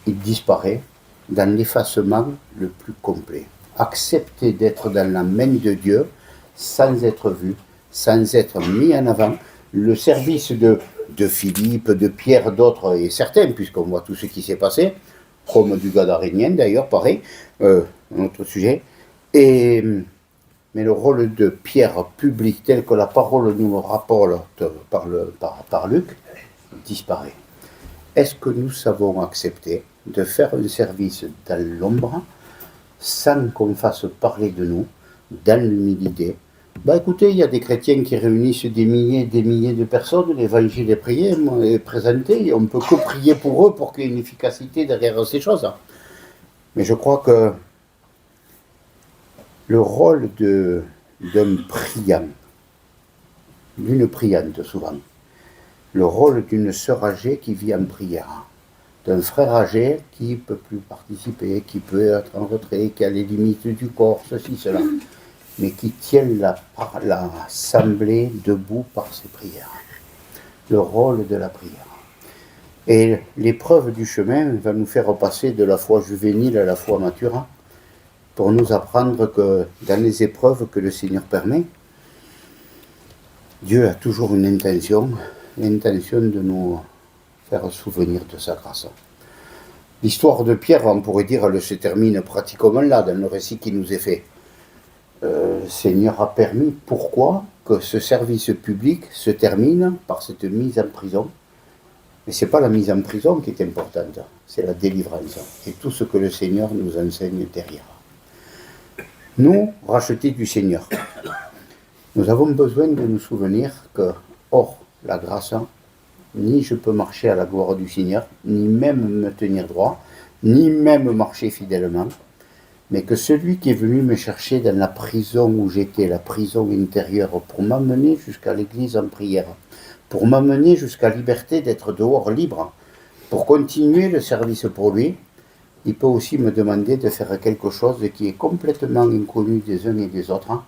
Il disparaît dans l'effacement le plus complet. Accepter d'être dans la main de Dieu sans être vu, sans être mis en avant. Le service de Philippe, de Pierre, d'autres, et certains, puisqu'on voit tout ce qui s'est passé, comme du Gadarénien d'ailleurs, pareil, un autre sujet. Mais le rôle de Pierre public, tel que la parole nous rapporte par Luc, disparaît. Est-ce que nous savons accepter de faire un service dans l'ombre sans qu'on fasse parler de nous, dans l'humilité? Écoutez, il y a des chrétiens qui réunissent des milliers de personnes, l'évangile est présenté, et on ne peut que prier pour eux pour qu'il y ait une efficacité derrière ces choses. Mais je crois que le rôle d'un priant, d'une priante souvent, le rôle d'une sœur âgée qui vit en prière, d'un frère âgé qui ne peut plus participer, qui peut être en retrait, qui a les limites du corps, ceci, cela, mais qui tient l'assemblée debout par ses prières. Le rôle de la prière. Et l'épreuve du chemin va nous faire passer de la foi juvénile à la foi mature, pour nous apprendre que dans les épreuves que le Seigneur permet, Dieu a toujours une intention, l'intention de nous faire souvenir de sa grâce. L'histoire de Pierre, on pourrait dire, elle se termine pratiquement là, dans le récit qui nous est fait. Le Seigneur a permis, pourquoi, que ce service public se termine par cette mise en prison. Mais ce n'est pas la mise en prison qui est importante, c'est la délivrance. Et tout ce que le Seigneur nous enseigne derrière. Nous, rachetés du Seigneur, nous avons besoin de nous souvenir que, hors la grâce, ni je peux marcher à la gloire du Seigneur, ni même me tenir droit, ni même marcher fidèlement, mais que celui qui est venu me chercher dans la prison où j'étais, la prison intérieure, pour m'amener jusqu'à l'église en prière, pour m'amener jusqu'à la liberté d'être dehors libre, pour continuer le service pour lui, il peut aussi me demander de faire quelque chose qui est complètement inconnu des uns et des autres,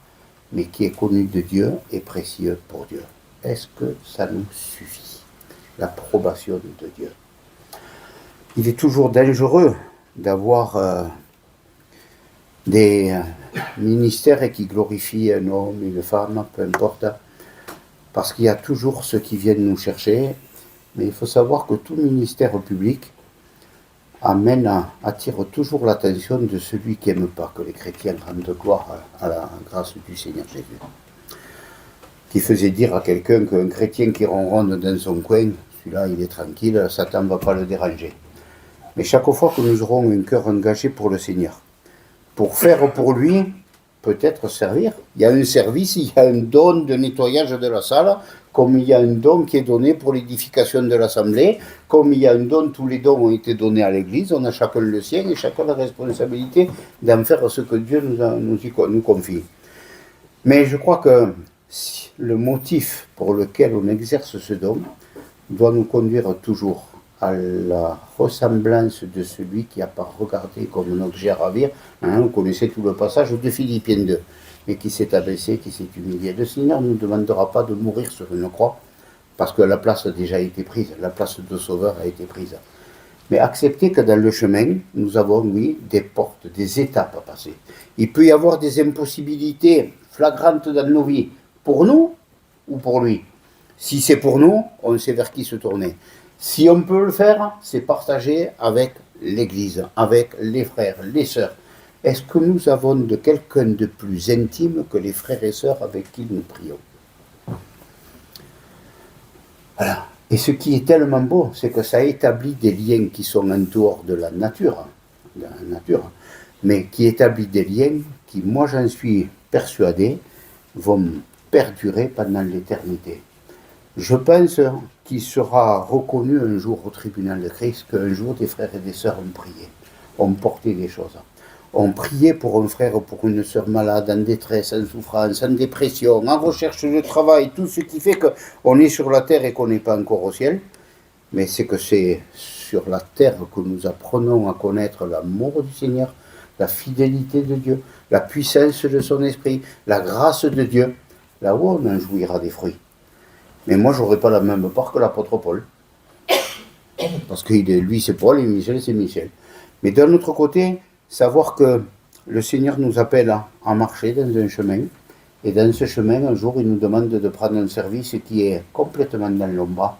mais qui est connu de Dieu et précieux pour Dieu. Est-ce que ça nous suffit? L'approbation de Dieu. Il est toujours dangereux d'avoir des ministères qui glorifient un homme, une femme, peu importe, parce qu'il y a toujours ceux qui viennent nous chercher, mais il faut savoir que tout ministère public attire toujours l'attention de celui qui n'aime pas que les chrétiens rendent gloire à la grâce du Seigneur Jésus. Qui faisait dire à quelqu'un qu'un chrétien qui ronronne dans son coin, celui-là il est tranquille, Satan ne va pas le déranger. Mais chaque fois que nous aurons un cœur engagé pour le Seigneur, pour faire pour lui, peut-être servir. Il y a un service, il y a un don de nettoyage de la salle, comme il y a un don qui est donné pour l'édification de l'assemblée, comme il y a un don, tous les dons ont été donnés à l'église, on a chacun le sien et chacun la responsabilité d'en faire ce que Dieu nous confie. Mais je crois que le motif pour lequel on exerce ce don doit nous conduire toujours à la ressemblance de celui qui n'a pas regardé comme un objet à ravir. Vous connaissez tout le passage de Philippiens 2, mais qui s'est abaissé, qui s'est humilié. Le Seigneur ne nous demandera pas de mourir sur une croix, parce que la place a déjà été prise, la place de Sauveur a été prise. Mais accepter que dans le chemin, nous avons, oui, des portes, des étapes à passer. Il peut y avoir des impossibilités flagrantes dans nos vies, pour nous ou pour lui. Si c'est pour nous, on sait vers qui se tourner. Si on peut le faire, c'est partager avec l'Église, avec les frères, les sœurs. Est-ce que nous avons de quelqu'un de plus intime que les frères et sœurs avec qui nous prions? Voilà. Et ce qui est tellement beau, c'est que ça établit des liens qui sont en dehors de la nature, mais qui établit des liens qui, moi j'en suis persuadé, vont perdurer pendant l'éternité. Je pense qu'il sera reconnu un jour au tribunal de Christ qu'un jour des frères et des sœurs ont prié, ont porté des choses. On priait pour un frère ou pour une sœur malade, en détresse, en souffrance, en dépression, en recherche de travail, tout ce qui fait qu'on est sur la terre et qu'on n'est pas encore au ciel. Mais c'est que c'est sur la terre que nous apprenons à connaître l'amour du Seigneur, la fidélité de Dieu, la puissance de son esprit, la grâce de Dieu. Là-haut, on en jouira des fruits. Mais moi, je n'aurai pas la même part que l'apôtre Paul. Parce que lui, c'est Paul et Michel, c'est Michel. Mais d'un autre côté, savoir que le Seigneur nous appelle à marcher dans un chemin, et dans ce chemin, un jour, il nous demande de prendre un service qui est complètement dans l'ombre,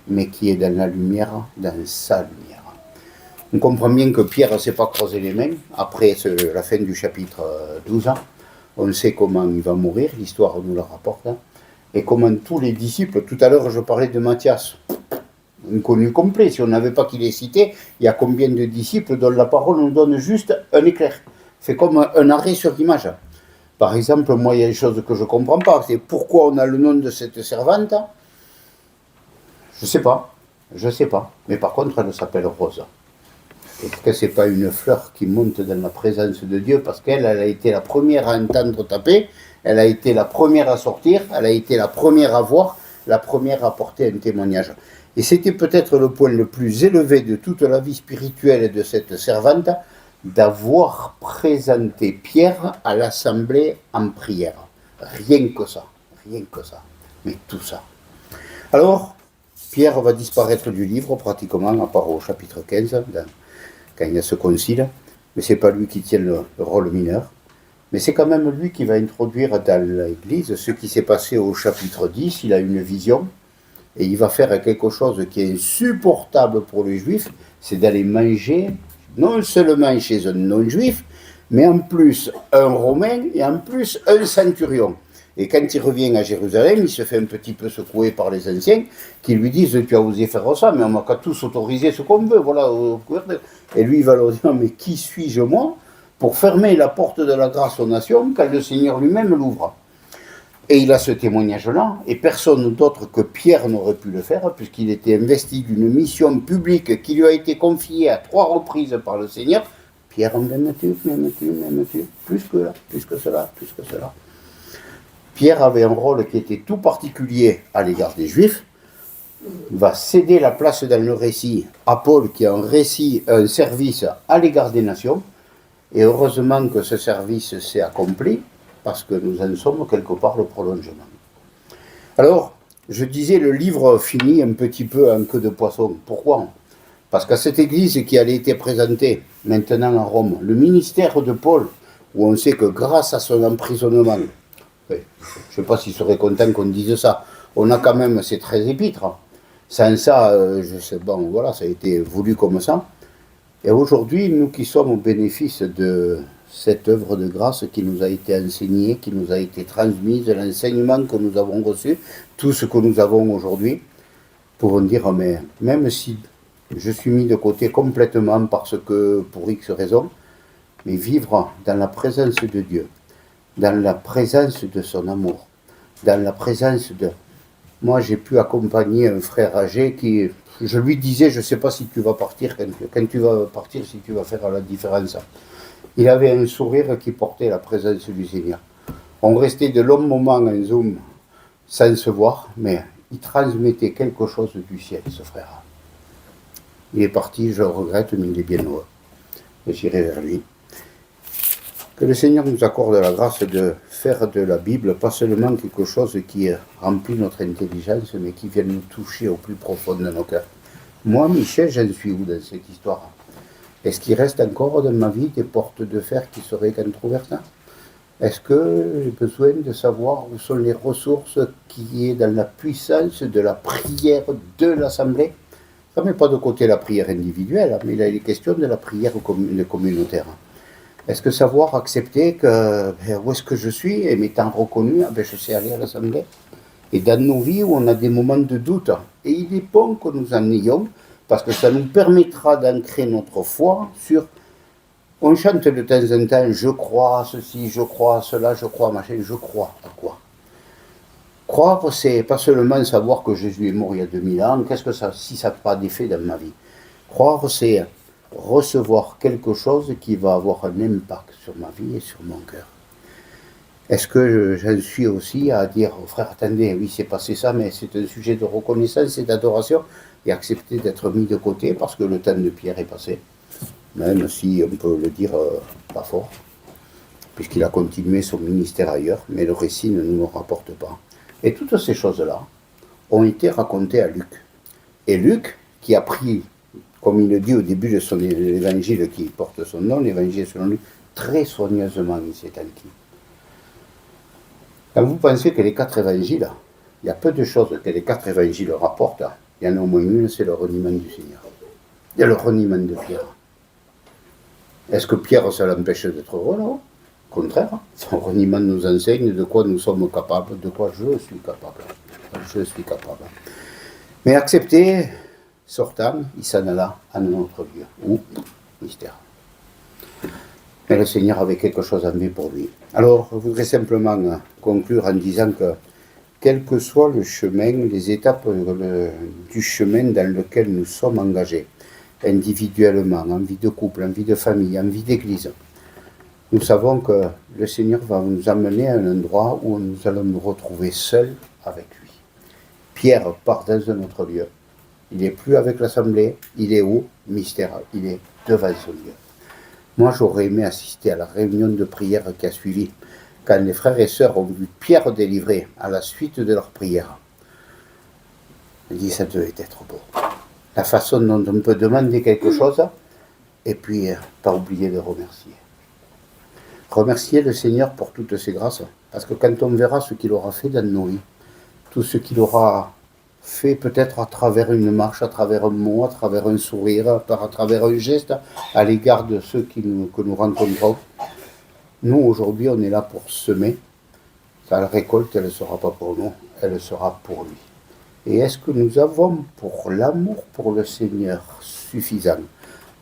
mais qui est dans la lumière, dans sa lumière. On comprend bien que Pierre ne s'est pas croisé les mains, après la fin du chapitre 12, on sait comment il va mourir, l'histoire nous le rapporte, et comment tous les disciples, tout à l'heure je parlais de Matthias, inconnu complet, si on n'avait pas qu'il est cité, il y a combien de disciples dont la parole nous donne juste un éclair. C'est comme un arrêt sur image. Par exemple, moi, il y a des choses que je ne comprends pas. C'est pourquoi on a le nom de cette servante. Je ne sais pas. Mais par contre, elle s'appelle Rose. Est-ce que ce n'est pas une fleur qui monte dans la présence de Dieu parce qu'elle a été la première à entendre taper, elle a été la première à sortir, elle a été la première à voir, la première à porter un témoignage. Et c'était peut-être le point le plus élevé de toute la vie spirituelle de cette servante, d'avoir présenté Pierre à l'assemblée en prière. Rien que ça, mais tout ça. Alors, Pierre va disparaître du livre pratiquement, à part au chapitre 15, quand il y a ce concile, mais ce n'est pas lui qui tient le rôle mineur. Mais c'est quand même lui qui va introduire dans l'Église ce qui s'est passé au chapitre 10, il a une vision, et il va faire quelque chose qui est insupportable pour les Juifs, c'est d'aller manger, non seulement chez un non-juif, mais en plus un Romain et en plus un centurion. Et quand il revient à Jérusalem, il se fait un petit peu secouer par les anciens qui lui disent « Tu as osé faire ça, mais on n'a qu'à tous autoriser ce qu'on veut. » Voilà. Et lui, il va leur dire « Mais qui suis-je moi pour fermer la porte de la grâce aux nations quand le Seigneur lui-même l'ouvre ?» Et il a ce témoignage-là, et personne d'autre que Pierre n'aurait pu le faire, puisqu'il était investi d'une mission publique qui lui a été confiée à 3 reprises par le Seigneur. Pierre, m'aimes-tu, plus que cela. Pierre avait un rôle qui était tout particulier à l'égard des Juifs, va céder la place dans le récit à Paul, qui a un service à l'égard des nations, et heureusement que ce service s'est accompli, parce que nous en sommes quelque part le prolongement. Alors, je disais, le livre finit un petit peu en queue de poisson. Pourquoi ? Parce qu'à cette église qui allait être présentée maintenant à Rome, le ministère de Paul, où on sait que grâce à son emprisonnement, je ne sais pas s'il serait content qu'on dise ça, on a quand même ces 13 épîtres. Sans ça, ça a été voulu comme ça. Et aujourd'hui, nous qui sommes au bénéfice de cette œuvre de grâce qui nous a été enseignée, qui nous a été transmise, l'enseignement que nous avons reçu, tout ce que nous avons aujourd'hui, pouvons dire, mais même si je suis mis de côté complètement parce que, pour X raisons, mais vivre dans la présence de Dieu, dans la présence de son amour, dans la présence de... Moi, j'ai pu accompagner un frère âgé qui... Je lui disais, je ne sais pas si tu vas partir, quand tu vas partir, si tu vas faire la différence. Il avait un sourire qui portait la présence du Seigneur. On restait de longs moments en Zoom sans se voir, mais il transmettait quelque chose du ciel, ce frère. Il est parti, je le regrette, mais il est bien heureux. Et j'irai vers lui. Que le Seigneur nous accorde la grâce de faire de la Bible pas seulement quelque chose qui remplit notre intelligence, mais qui vient nous toucher au plus profond de nos cœurs. Moi, Michel, j'en suis où dans cette histoire ? Est-ce qu'il reste encore dans ma vie des portes de fer qui seraient qu'entrouvertes ? Est-ce que j'ai besoin de savoir où sont les ressources qui est dans la puissance de la prière de l'Assemblée ? Ça ne met pas de côté la prière individuelle, mais il est question de la prière communautaire. Est-ce que savoir accepter que où est-ce que je suis, et m'étant reconnu, je sais aller à l'Assemblée ? Et dans nos vies où on a des moments de doute, et il est bon que nous en ayons, parce que ça nous permettra d'ancrer notre foi sur... On chante de temps en temps, je crois à ceci, je crois à cela, je crois à machin, je crois à quoi? Croire, c'est pas seulement savoir que Jésus est mort il y a 2000 ans, qu'est-ce que ça, si ça n'a pas d'effet dans ma vie? Croire, c'est recevoir quelque chose qui va avoir un impact sur ma vie et sur mon cœur. Est-ce que j'en suis aussi à dire aux frères, attendez, oui, c'est passé ça, mais c'est un sujet de reconnaissance et d'adoration, et accepter d'être mis de côté parce que le temps de Pierre est passé, même si on peut le dire pas fort, puisqu'il a continué son ministère ailleurs, mais le récit ne nous le rapporte pas. Et toutes ces choses-là ont été racontées à Luc. Et Luc, qui a pris, comme il le dit au début de son évangile qui porte son nom, l'évangile selon lui, très soigneusement, il s'est acquis. Quand vous pensez que les 4 évangiles, il y a peu de choses que les 4 évangiles rapportent, il y en a au moins une, c'est le reniement du Seigneur. Il y a le reniement de Pierre. Est-ce que Pierre, ça l'empêche d'être heureux, non? Au contraire, son reniement nous enseigne de quoi nous sommes capables, de quoi je suis capable. Je suis capable. Mais accepter, sortant, il s'en alla à un autre lieu. Ou mystère. Mais le Seigneur avait quelque chose en vue pour lui. Alors, je voudrais simplement conclure en disant que, quel que soit le chemin, les étapes du chemin dans lequel nous sommes engagés, individuellement, en vie de couple, en vie de famille, en vie d'église, nous savons que le Seigneur va nous amener à un endroit où nous allons nous retrouver seuls avec lui. Pierre part dans un autre lieu. Il n'est plus avec l'assemblée. Il est où? Mystère. Il est devant ce lieu. Moi, j'aurais aimé assister à la réunion de prière qui a suivi, quand les frères et sœurs ont vu Pierre délivrer à la suite de leur prière. Je dis, ça devait être beau. La façon dont on peut demander quelque chose, et puis pas oublier de remercier. Remercier le Seigneur pour toutes ses grâces, parce que quand on verra ce qu'il aura fait dans nos vies, tout ce qu'il aura fait peut-être à travers une marche, à travers un mot, à travers un sourire, à travers un geste, à l'égard de ceux que nous rencontrons. Nous, aujourd'hui, on est là pour semer. La récolte, elle ne sera pas pour nous, elle sera pour lui. Et est-ce que nous avons pour l'amour pour le Seigneur suffisant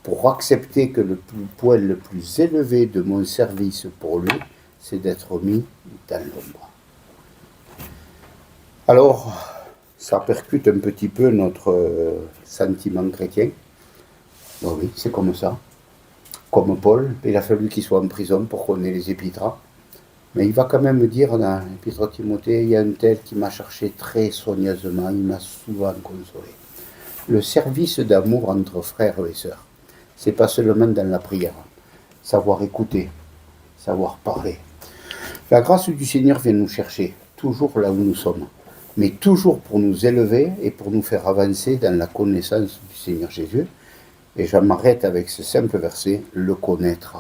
pour accepter que le point le plus élevé de mon service pour lui, c'est d'être mis dans l'ombre? Alors, ça percute un petit peu notre sentiment chrétien. Bon, oui, c'est comme ça. Comme Paul, il a fallu qu'il soit en prison pour qu'on ait les épîtres. Mais il va quand même dire dans l'épître Timothée, il y a un tel qui m'a cherché très soigneusement, il m'a souvent consolé. Le service d'amour entre frères et sœurs, c'est pas seulement dans la prière. Savoir écouter, savoir parler. La grâce du Seigneur vient nous chercher, toujours là où nous sommes, mais toujours pour nous élever et pour nous faire avancer dans la connaissance du Seigneur Jésus. Et je m'arrête avec ce simple verset, le connaître